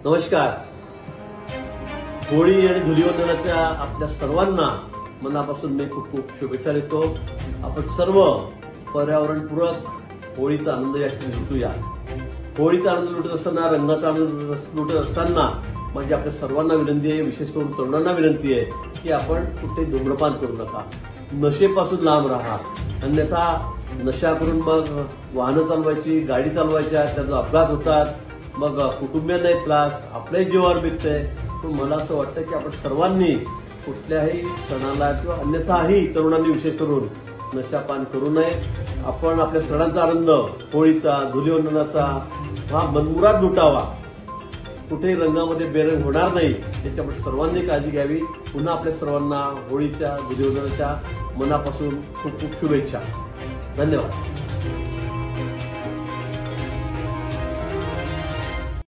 नमस्कार. होळी आणि धुलिवंदनाच्या आपल्या सर्वांना मनापासून मी खूप खूप शुभेच्छा देतो. आपण सर्व पर्यावरणपूरक होळीचा आनंद या ठिकाणी लुटूया. होळीचा आनंद लुटत असताना, रंगाचा आनंद लुटत असताना म्हणजे आपल्या सर्वांना विनंती आहे, विशेष करून तरुणांना विनंती आहे की आपण कुठे धूम्रपान करू नका, नशेपासून लांब राहा. अन्यथा नशा करून मग वाहनं चालवायची, गाडी चालवायच्या, त्याचा अपघात होतात, मग कुटुंबियांना त्रास, आपल्याही जीवावर बिकतंय. पण मला असं वाटतं की आपण सर्वांनी कुठल्याही सणाला किंवा अन्यथाही तरुणांनी विशेष करून नशापान करू नये. आपण आपल्या सणांचा आनंद, होळीचा, धुलिवंदनाचा हा मनमुराद लुटावा. कुठेही रंगामध्ये बेरंग होणार नाही याची आपण सर्वांनी काळजी घ्यावी. पुन्हा आपल्या सर्वांना होळीच्या, धुलिवंदनाच्या मनापासून खूप खूप शुभेच्छा. धन्यवाद.